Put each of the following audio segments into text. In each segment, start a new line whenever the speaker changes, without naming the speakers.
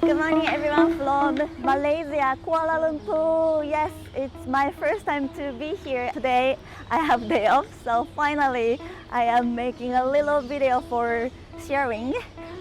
Good morning everyone from Malaysia, Kuala Lumpur. Yes, it's my first time to be here. Today I have day off, so finally I am making a little video for sharing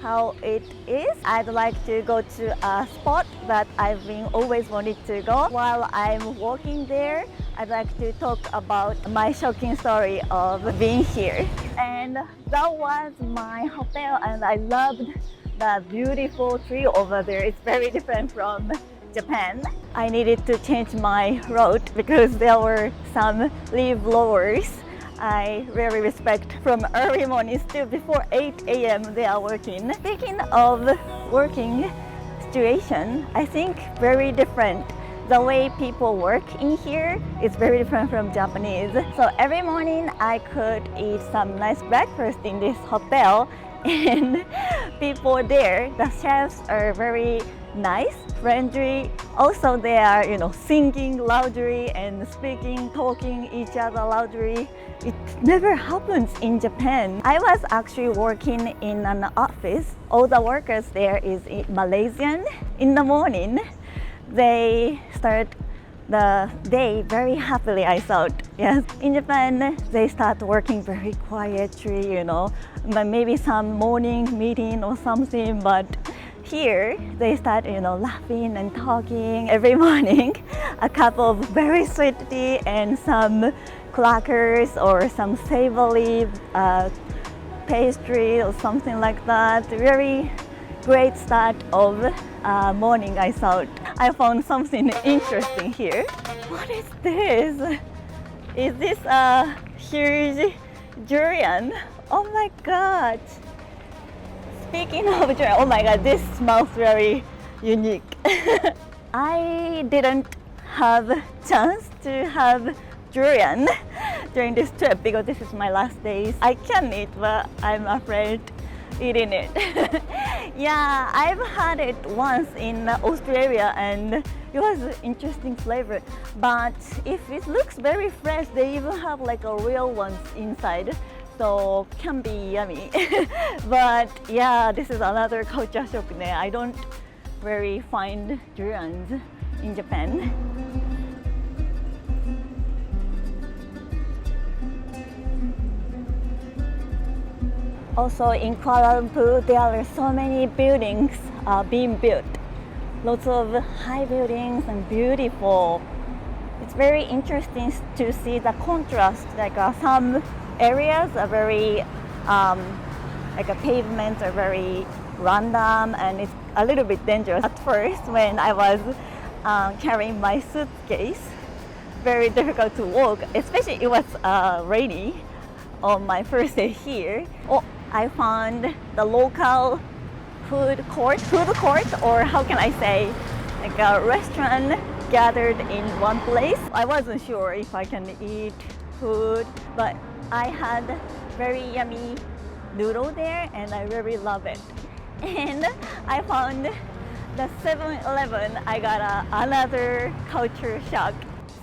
how it is. I'd like to go to a spot that I've been always wanted to go. While I'm walking there, I'd like to talk about my shocking story of being here. And that was my hotel, and I loved the beautiful tree over there. It's very different from Japan. I needed to change my route because there were some leaf blowers. I really respect from early morning still before 8 a.m. they are working. Speaking of working situation, I think very different. The way people work in here is very different from Japanese. So every morning I could eat some nice breakfast in this hotel, and people there, the chefs are very nice, friendly. Also they are, singing loudly and speaking, talking each other loudly. It never happens in Japan. I was actually working in an office. All the workers there is Malaysian. In the morning, they start the day very happily, I thought. Yes, in Japan they start working very quietly, maybe some morning meeting or something, but here they start laughing and talking every morning. A cup of very sweet tea and some crackers or some savory pastry or something like that. Very great start of morning, I thought. I found something interesting here. What is this? Is this a huge durian? Oh my god! Speaking of durian, oh my god, this smells very unique. I didn't have chance to have durian during this trip because this is my last days. I can eat, but I'm afraid eating it. Yeah, I've had it once in Australia and it was an interesting flavor. But if it looks very fresh, they even have like a real ones inside, so can be yummy. But yeah, this is another culture shock there. I don't very find durians in Japan. Also in Kuala Lumpur, there are so many buildings being built. Lots of high buildings and beautiful. It's very interesting to see the contrast. Like some areas are very, like a pavements are very random and it's a little bit dangerous. At first, when I was carrying my suitcase, very difficult to walk, especially it was rainy on my first day here. Oh, I found the local food court, or how can I say, like a restaurant gathered in one place. I wasn't sure if I can eat food, but I had very yummy noodle there and I really love it. And I found the 7-Eleven. I got another culture shock.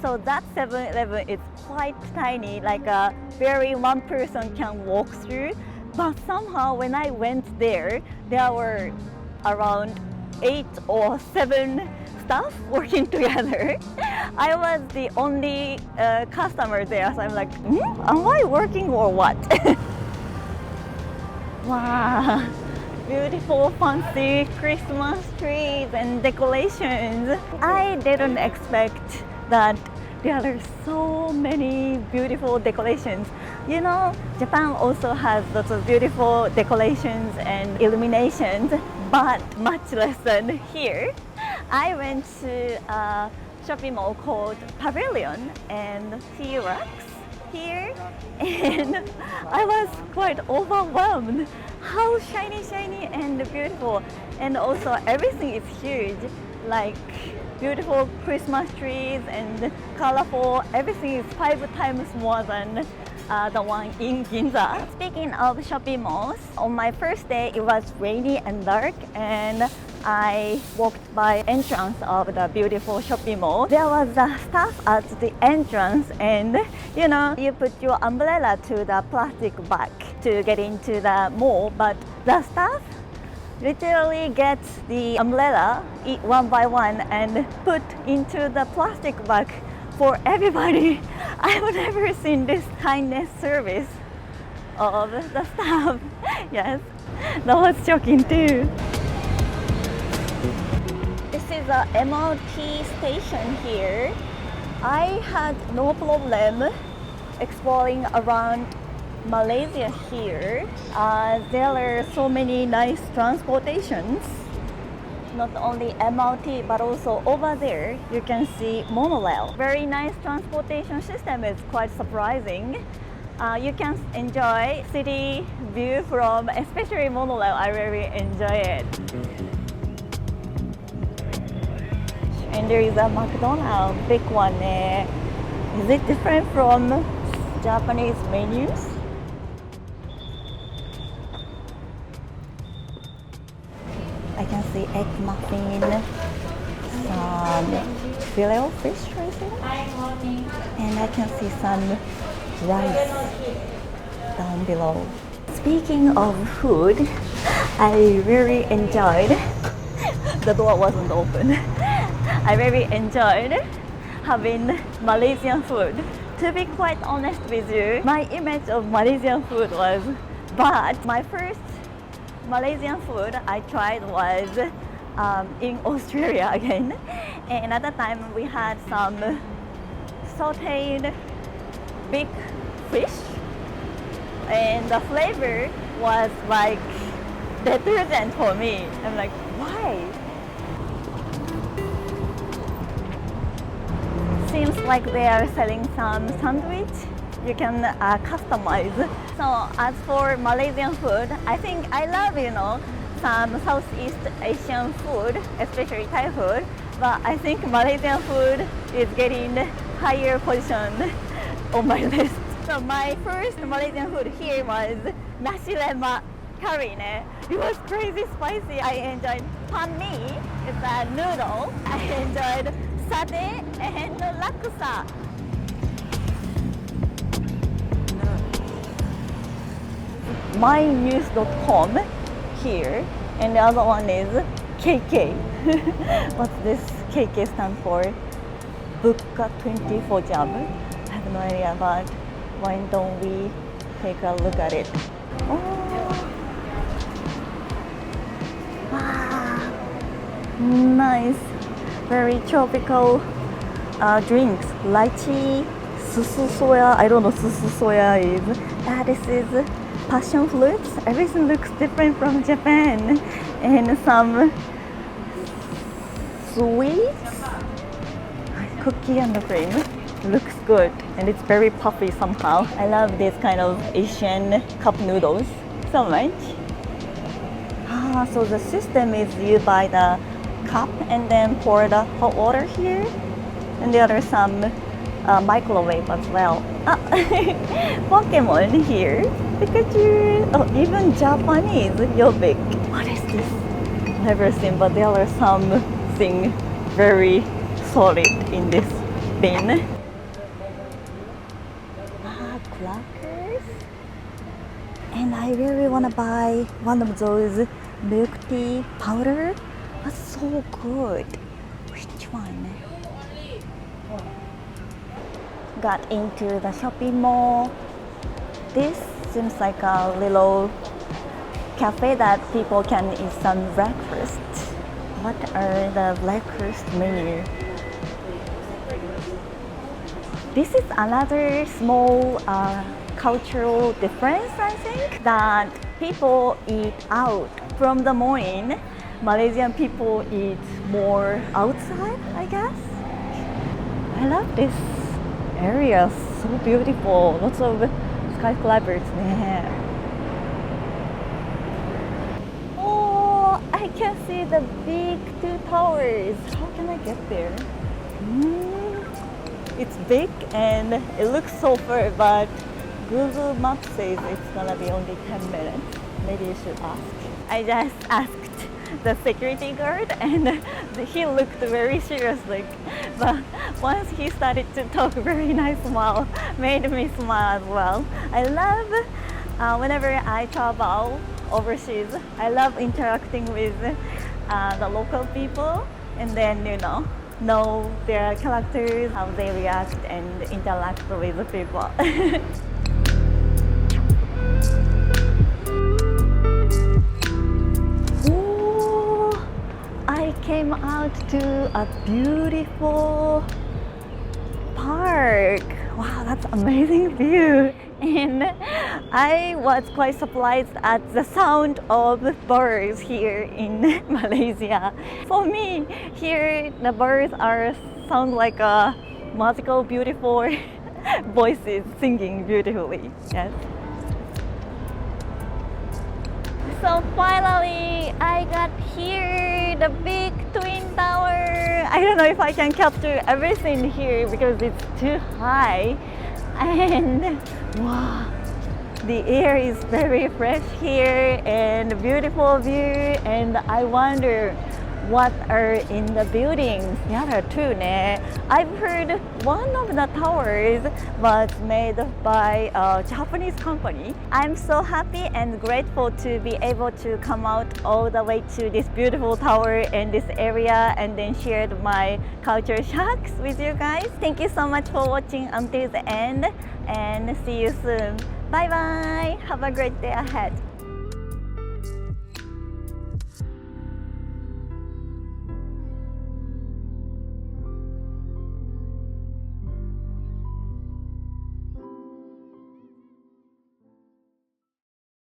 So that 7-Eleven is quite tiny, like a very one person can walk through. But somehow when I went there, there were around 8 or 7 staff working together. I was the only customer there, so I'm like, am I working or what? Wow, beautiful fancy Christmas trees and decorations. I didn't expect that there are so many beautiful decorations. Japan also has lots of beautiful decorations and illuminations, but much less than here. I went to a shopping mall called Pavilion and T-Rex here, and I was quite overwhelmed. How shiny and beautiful, and also everything is huge, like beautiful Christmas trees and colorful. Everything is 5 times more than the one in Ginza. Speaking of shopping malls, on my first day it was rainy and dark, and I walked by entrance of the beautiful shopping mall. There was a staff at the entrance, and you put your umbrella to the plastic bag to get into the mall, but the staff literally get the umbrella, eat one by one, and put into the plastic bag for everybody. I've never seen this kindness service of the staff. Yes, that was shocking too. This is a MRT station here. I had no problem exploring around Malaysia here. There are so many nice transportations. Not only MRT but also over there you can see monorail. Very nice transportation system. Is quite surprising. You can enjoy city view from especially monorail. I really enjoy it. And there is a McDonald's, big one. Is it different from Japanese menus? I can see egg muffin, some filet of fish, I think. And I can see some rice down below. Speaking of food, I really enjoyed the door wasn't open. I really enjoyed having Malaysian food. To be quite honest with you, my image of Malaysian food was bad. My first Malaysian food I tried was in Australia again. And at the time we had some sauteed big fish. And the flavor was like detergent for me. I'm like, why? Seems like they are selling some sandwich you can customize. So as for Malaysian food, I think I love, some Southeast Asian food, especially Thai food, but I think Malaysian food is getting higher position on my list. So my first Malaysian food here was nasi lemak curry. It was crazy spicy. I enjoyed pan mee, it's a noodle. I enjoyed satay and laksa. mynews.com here, and the other one is KK. What's this KK stand for? Buka 24 job. I have no idea, but why don't we take a look at it? Oh, wow, nice, very tropical drinks. Lychee, susu soya. I don't know susu soya is. This is passion fruits. Everything looks different from Japan, and some sweets, cookie and cream. Looks good, and it's very puffy somehow. I love this kind of Asian cup noodles so much. So the system is you buy the cup and then pour the hot water here, and there are some microwave as well. Pokemon here. Pikachu. Oh, even Japanese Yobik. What is this? Never seen, but there are something very solid in this bin. Crackers. And I really want to buy one of those milk tea powder. That's so good. Which one? Got into the shopping mall. This seems like a little cafe that people can eat some breakfast. What are the breakfast menu? This is another small cultural difference, I think, that people eat out. From the morning, Malaysian people eat more outside, I guess. I love this area, so beautiful. Lots of skyscrapers there. Oh, I can see the big two towers. How can I get there? It's big and it looks so far, but Google Maps says it's gonna be only 10 minutes. Maybe you should ask. I just asked the security guard and he looked very serious, but once he started to talk, very nice smile made me smile as well. I love whenever I travel overseas. I love interacting with the local people and then know their characters, how they react and interact with the people. Ooh, I came out to a beautiful park. Wow, that's amazing view. And I was quite surprised at the sound of birds here in Malaysia. For me, here the birds sound like a magical, beautiful voices singing beautifully. Yes. So finally, I got here, the big twin tower. I don't know if I can capture everything here because it's too high. And wow, the air is very fresh here and beautiful view. And I wonder what are in the buildings. Yeah, too. I've heard one of the towers was made by a Japanese company. I'm so happy and grateful to be able to come out all the way to this beautiful tower and this area and then shared my culture shocks with you guys. Thank you so much for watching until the end and see you soon. Bye bye. Have a great day ahead.